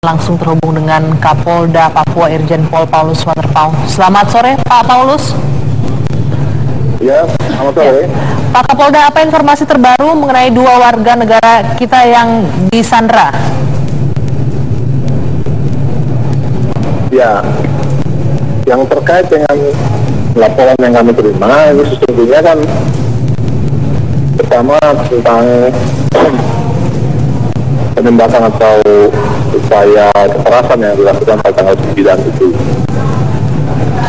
langsung terhubung dengan Kapolda Papua Irjen Pol Paulus Waterpauw. Selamat sore Pak Paulus. Ya, selamat sore. Pak Kapolda, apa informasi terbaru mengenai dua warga negara kita yang disandra? Ya, yang terkait dengan laporan yang kami terima, ini sesungguhnya kan pertama tentang penembakan atau upaya kekerasan yang dilakukan pada tanggal 9 itu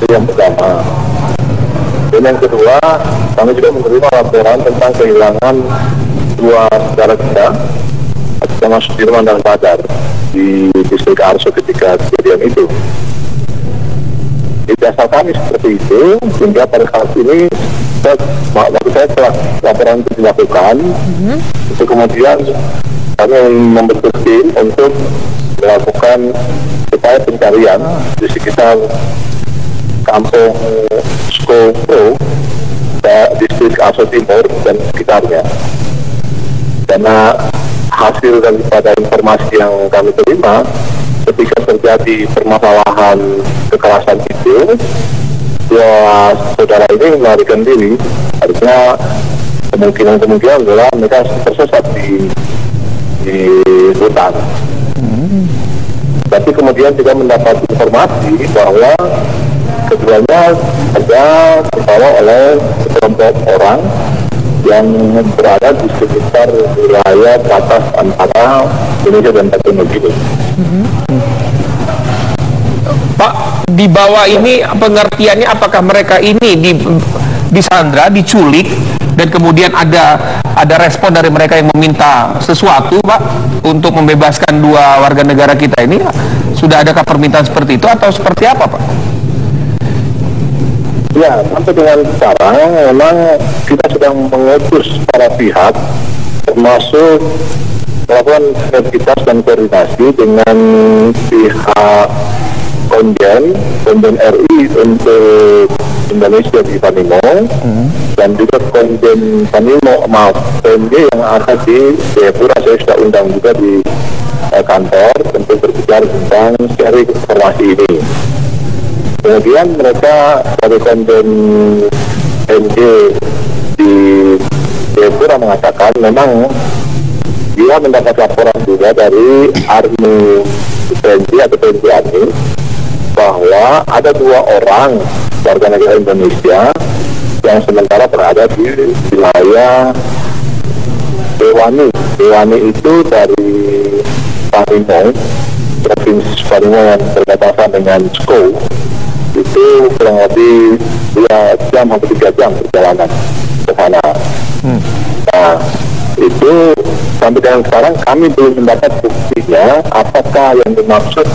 yang pertama. Dan yang kedua, kami juga menerima laporan tentang kehilangan dua saudara kita, sama Sudirman dan Badar di distrik Arso ketika kejadian itu. Di dasar kami seperti itu, sehingga pada saat ini waktu saya setelah laporan itu dilakukan, itu kemudian kami membentuk tim untuk melakukan upaya pencarian di sekitar kampung Skopro, distrik Arso Timur dan sekitarnya. Karena hasil daripada informasi yang kami terima, ketika terjadi permasalahan kekerasan itu, dua saudara ini melarikan diri. Artinya kemungkinan adalah mereka tersesat di hutan. Tapi kemudian juga mendapat informasi bahwa keduanya ada dibawa oleh sekelompok orang yang berada di sekitar wilayah batas antara Indonesia dan Papua Nugini. Pak, di bawah ini pengertiannya apakah mereka ini disandra, diculik, dan kemudian ada respon dari mereka yang meminta sesuatu, Pak, untuk membebaskan dua warga negara kita ini? Sudah adakah permintaan seperti itu atau seperti apa, Pak? Ya, sampai dengan sekarang memang kita sedang mengutus para pihak, termasuk melakukan sinergitas dan koordinasi dengan pihak Konjen RI untuk Indonesia di Vanimo, dan juga Konjen PNJ yang ada di Jayapura. Saya sudah undang juga di kantor untuk berbicara tentang sharing informasi ini. Kemudian mereka dari Konjen PNJ di Jayapura mengatakan memang dia mendapat laporan juga dari Army PNJ atau PNJ Army bahwa ada dua orang warga negara Indonesia yang sementara berada di wilayah Dewani itu dari Vanimo, provinsi Vanimo yang berbatasan dengan Sko. Itu kurang lebih 2 jam sampai 3 jam perjalanan ke sana. Nah, itu sampai dengan sekarang kami belum mendapat buktinya apakah yang dimaksud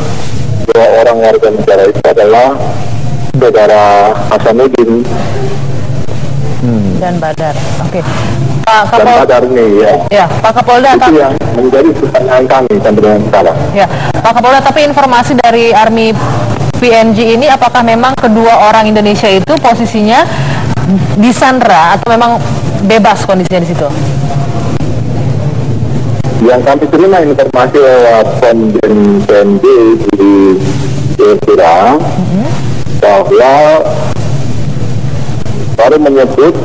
dua orang warga negara itu adalah saudara Hasanuddin Dan Badar. Oke. Dan Badar ini, ya. Ya, Pak Kapolda. Itu yang menjadi pertanyaan kami sampai dengan sekarang. Ya, Pak Kapolda, tapi informasi dari Army PNJ ini apakah memang kedua orang Indonesia itu posisinya disandra atau memang bebas kondisinya di situ? Yang kami terima informasi lewat Konjen PNJ di Jayapura bahwa baru menyebut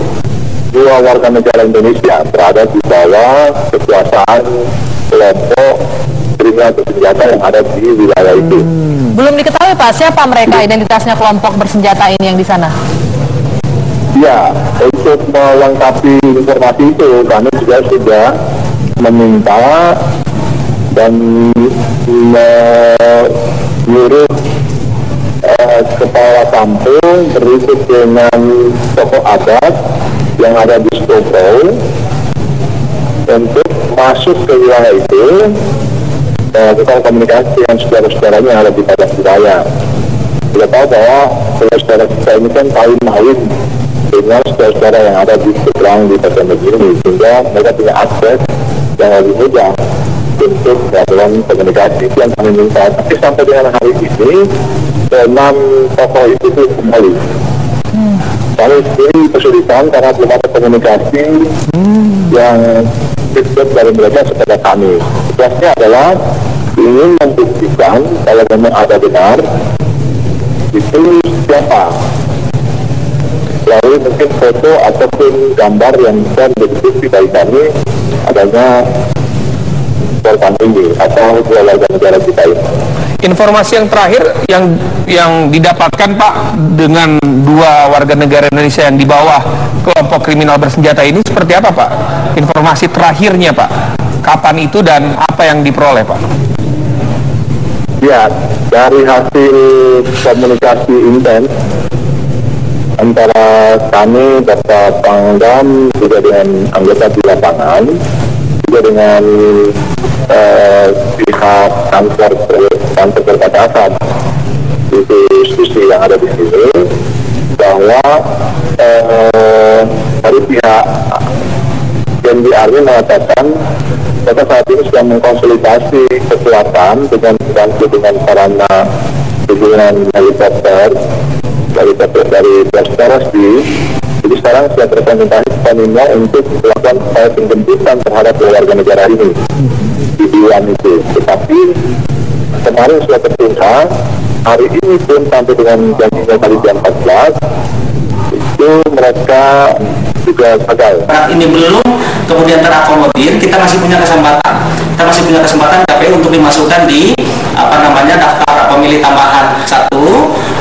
dua warga negara Indonesia berada di bawah kekuasaan kelompok kriminal bersenjata yang ada di wilayah itu. Belum diketahui, Pak, siapa mereka, identitasnya kelompok bersenjata ini yang di sana? Ya, untuk melengkapi informasi itu kami juga sudah meminta dan menyuruh kepala kampung berikut dengan tokoh adat yang ada di Skopro untuk masuk ke wilayah itu, kita komunikasi dengan saudara-saudaranya yang ada di batas wilayah. Kita tahu bahwa saudara kita ini kan kawin mawin dengan saudara-saudara yang ada di seberang di Papua Nugini, sehingga mereka punya akses yang lebih mudah untuk melakukan komunikasi yang kami minta. Tapi sampai dengan hari ini 6 tokoh itu kembali. Kami sendiri kesulitan karena belum ada komunikasi yang feedback dari mereka kepada kami. Tugasnya adalah di ingin membuktikan kalau memang ada benar itu siapa, lalu mungkin foto ataupun gambar yang bisa menjadi bukti dari kami adanya korban ini atau dua warga negara kita ini. Informasi yang terakhir yang didapatkan Pak dengan dua warga negara Indonesia yang di bawah kelompok kriminal bersenjata ini seperti apa Pak? Informasi terakhirnya Pak, kapan itu dan apa yang diperoleh Pak? Ya, dari hasil komunikasi intens antara kami, Bapak Pangdam, juga dengan anggota di lapangan, juga dengan pihak kantor perbatasan itu institusi yang ada di sini, bahwa dari pihak TNI Army mengatakan mereka saat ini sedang mengkonsolidasi kekuatan dengan sarana dukungan helikopter dari Polres. Jadi sekarang sudah terkonsentrasi Panino untuk melakukan upaya penjemputan terhadap warga negara ini di Diwan itu. Tetapi kemarin sudah tertunda, hari ini pun sampai dengan janjinya tadi jam 14 itu mereka juga gagal. Saat ini belum kemudian terakomodir, kita masih punya kesempatan KPU untuk dimasukkan di daftar pemilih tambahan 1.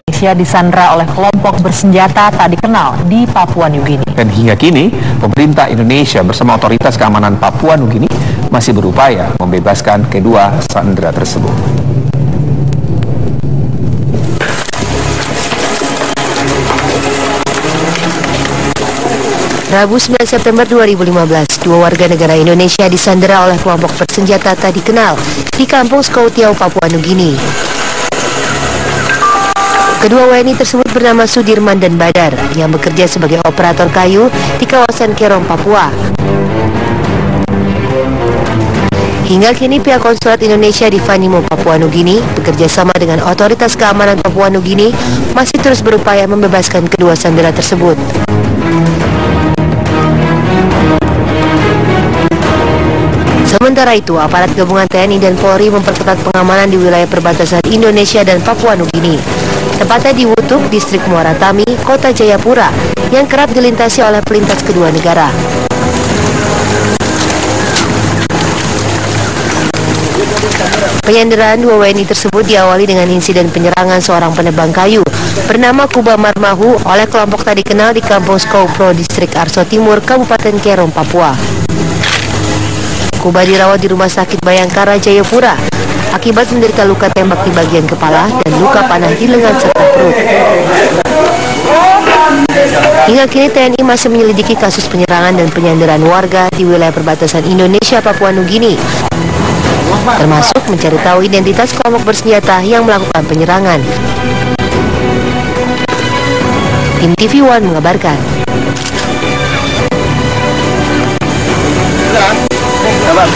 Indonesia disandra oleh kelompok bersenjata tak dikenal di Papua Nugini. Dan hingga kini, pemerintah Indonesia bersama otoritas keamanan Papua Nugini masih berupaya membebaskan kedua sandera tersebut. Rabu 9 September 2015, dua warga negara Indonesia disandera oleh kelompok bersenjata tak dikenal di kampung Skoutiau, Papua Nugini. Kedua WNI tersebut bernama Sudirman dan Badar yang bekerja sebagai operator kayu di kawasan Kerong, Papua. Hingga kini pihak konsulat Indonesia di Vanimo, Papua Nugini bekerja sama dengan otoritas keamanan Papua Nugini masih terus berupaya membebaskan kedua sandera tersebut. Sementara itu, aparat gabungan TNI dan Polri memperketat pengamanan di wilayah perbatasan Indonesia dan Papua Nugini, tepatnya di Wutuk, distrik Muara Tami, kota Jayapura, yang kerap dilintasi oleh pelintas kedua negara. Penyanderaan dua WNI tersebut diawali dengan insiden penyerangan seorang penebang kayu bernama Kuba Marmahu oleh kelompok tak dikenal di kampung Skoupro, distrik Arso Timur, Kabupaten Kerong, Papua. Kuba dirawat di Rumah Sakit Bayangkara, Jayapura akibat menderita luka tembak di bagian kepala dan luka panah di lengan serta perut. Hingga kini TNI masih menyelidiki kasus penyerangan dan penyanderaan warga di wilayah perbatasan Indonesia Papua Nugini, termasuk mencari tahu identitas kelompok bersenjata yang melakukan penyerangan. Tim TV One mengabarkan. Sabar.